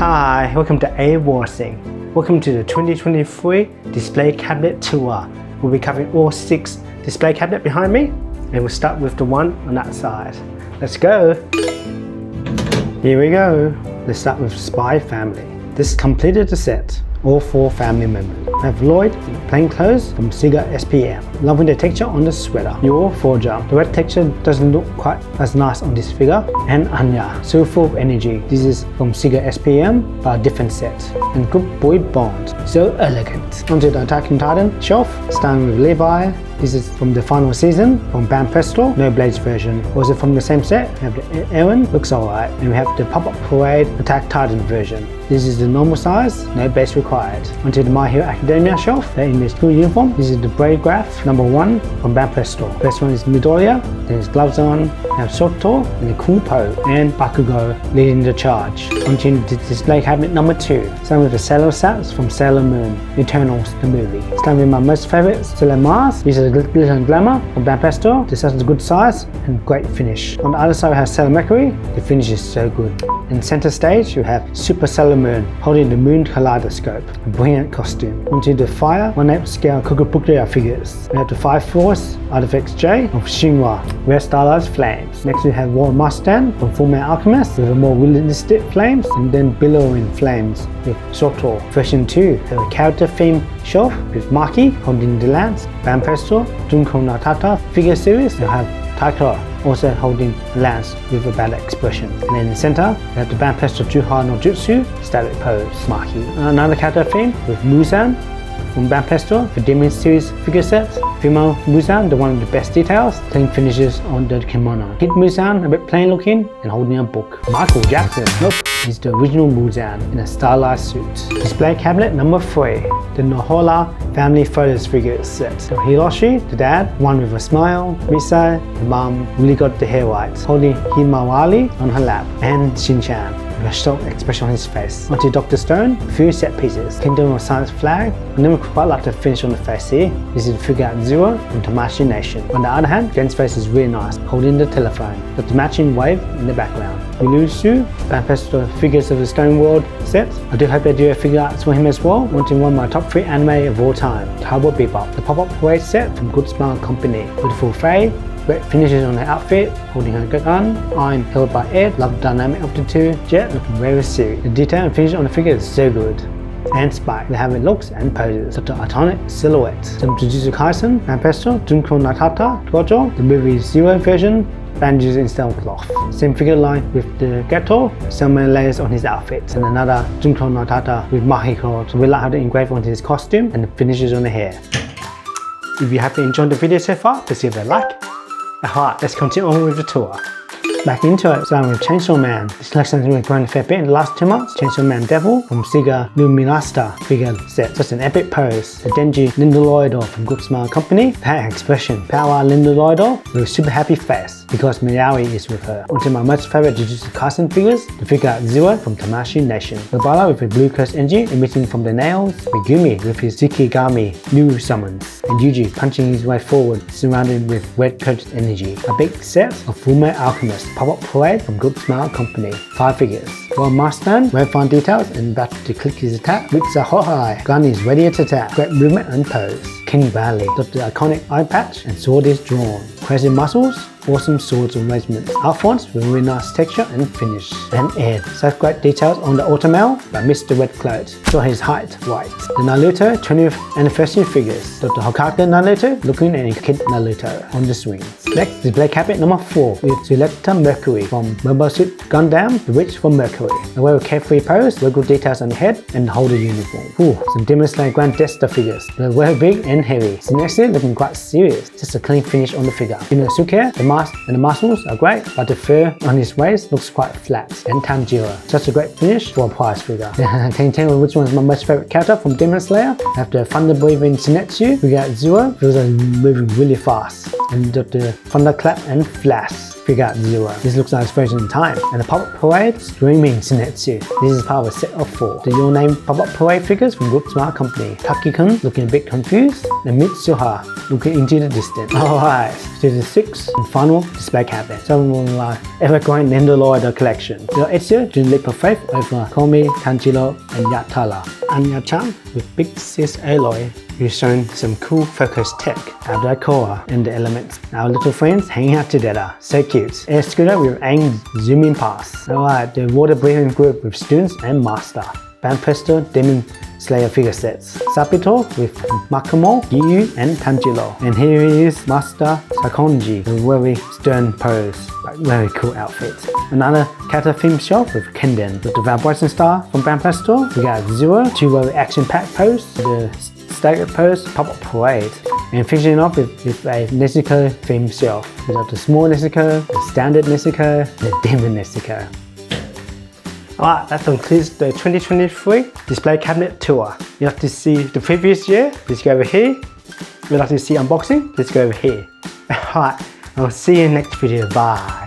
Hi, welcome to A-Warsing. Welcome to the 2023 display cabinet tour. We'll be covering all 6 display cabinets behind me, and we'll start with the one on that side. Let's go. Here we go. Let's start with Spy Family. This completed the set. All 4 family members. I have Lloyd in plain clothes from SEGA SPM. Loving the texture on the sweater. Your Forger. The red texture doesn't look quite as nice on this figure. And Anya, so full of energy. This is from SEGA SPM, but a different set. And Good Boy Bond, so elegant. Onto the Attack on Titan shelf, starting with Levi. This is from the final season, from Banpresto, no blades version. Also from the same set, we have the Aaron, looks alright. And we have the Pop-Up Parade Attack Titan version. This is the normal size, no base required. Onto the My Hero Academia shelf, they're in their school uniform. This is the Brave Graph number 1 from Banpresto. First one is Midoriya, then his gloves on, we have Shoto and a cool pose, and Bakugo leading the charge. Onto the display cabinet number 2, starting with the Sailor Sats from Sailor Moon, Eternals the movie. Starting with my most favourite, Sailor Mars. These are the Glitter and Glamour from Banpresto. This has a good size and great finish. On the other side we have Sailor Mercury. The finish is so good. In center stage you have Super Sailor Moon holding the Moon Kaleidoscope, a brilliant costume. Onto the Fire 1/8 scale Kotobukiya figures. We have the 5 Force Artifacts J of Shinra, rare stylized flames. Next we have War Mustang from Fullmetal Alchemist with a more realistic flames, and then billowing flames with Shoto. Version 2 we have a character theme shelf with Maki holding the lance. Banpresto Junko Natata figure series, you have Taika also holding a lance with a battle expression. And in the center, we have the Banpresto Juha no Jutsu static pose, Maki. Another character theme with Muzan from Banpresto, the Demon Series figure sets. Female Muzan, the one with the best details, clean finishes on the kimono. Kid Muzan, a bit plain looking and holding a book. Michael Jackson, nope, he's the original Muzan in a stylized suit. Display cabinet number 3, the Nohola family photos figures set. So Hiroshi, the dad, one with a smile. Risa, the mom, really got the hair right, holding Himawari on her lap. And Shin-chan, with a shocked expression on his face. Onto Dr. Stone, a few set pieces. Kingdom of Science flag. I never quite like the finish on the face here. This is Figuarts ZERO from Tamashii Nation. On the other hand, Gen's face is really nice, holding the telephone, with the matching wave in the background. Jujutsu, Banpresto Figures of the Stone World set. I do hope they do a figure arts for him as well. Wanting one of my top 3 anime of all time, Cowboy Bebop. The Pop-Up Parade set from Good Smile Company. Beautiful Faye, great finishes on her outfit, holding her gun. I'm held by Ed, love the dynamic of the two. Jet looking very serious. The detail and finish on the figure is so good. And Spike, they have their looks and poses, such an iconic silhouette. Some Jujutsu Kaisen, Banpresto, Junko Natata, Gojo, the movie Zero version, bandages in stone cloth. Same figure line with the Geto, so many layers on his outfit. And another Junko Natata with Mahiko, so we like how they engrave onto his costume and the finishes on the hair. If you have enjoyed the video so far, please give it a like. Alright, let's continue on with the tour. Back into it, starting with Chainsaw Man. This collection has been growing a fair bit in the last 2 months. Chainsaw Man Devil from SEGA Luminasta figure set. Such an epic pose. The Denji Nendoroids from Good Smile Company. That expression. Power Nendoroids with a super happy face because Miyawi is with her. Onto my most favorite Jujutsu Kaisen figures. The Figuarts ZERO from Tamashii Nation. Obara with a blue curse energy emitting from the nails. Megumi with his Zikigami new summons. And Yuji punching his way forward, surrounded with red curtain energy. A big set of Fullmetal Alchemist Pop-Up Parade from Good Smile Company. 5 figures. War Mustang, very fine details and about to click his attack. With a hot eye, gun is ready to attack. Great movement and pose. King Valley, got the iconic eye patch and sword is drawn. Crazy muscles, awesome swords arrangements. Outfronts with really nice texture and finish. And Ed, such great details on the automail, but missed the red clothes. Saw his height right. The Naruto 20th anniversary figures. Got the Hokage Naruto looking at Kid Naruto on the swings. Next, display cabinet number 4 with Selector Mercury from Mobile Suit Gundam, the Witch from Mercury. I wear a carefree pose, very good details on the head and holder uniform. Ooh, some Demon Slayer Grand Desta figures. They're very big and heavy. So next to it, looking quite serious. Just a clean finish on the figure. Inosuke, the mask and the muscles are great, but the fur on his waist looks quite flat. And Tanjiro, such a great finish for a prize figure. Can you tell me which one is my most favorite character from Demon Slayer? I have the thunder breathing Senetsu, Figuarts ZERO, feels like moving really fast. And the thunderclap and flash. Figuarts ZERO. This looks like it's frozen in time. And the Pop-Up Parade Streaming Senetsu. This is part of a set of 4. The Your Name Pop-Up Parade figures from Good Smart Company. Taki-kun looking a bit confused. And Mitsuha looking into the distance. Alright, to the 6th and final display cabinet. So we'll ever-growing Nendoroid collection. The Ezio doing Leap of Faith over Komi, Tanjiro, and Yatara. Anya-chan with Big Sis Aloy, who's shown some cool focus tech, our decor and the elements. Our little friends hanging out together, so cute. Air scooter with Aang zooming past. Alright, the water breathing group with students and master. Banpresto Demon Slayer figure sets. Sapito with Makomo, Giyu and Tanjiro. And here is Master Sakonji, a very stern pose, but very cool outfit. Another kata theme shelf with Kenden. With the vibration star from Banpresto, we got Zero, 2 very action-packed pose, the staggered pose, Pop-Up Parade. And finishing off with a Nezuko theme shelf. We got the small Nezuko, the standard Nezuko, the demon Nezuko. Alright, that concludes the 2023 display cabinet tour. You'd like to see the previous year? Please go over here. If you'd like to see unboxing? Please go over here. Alright, I'll see you in the next video. Bye.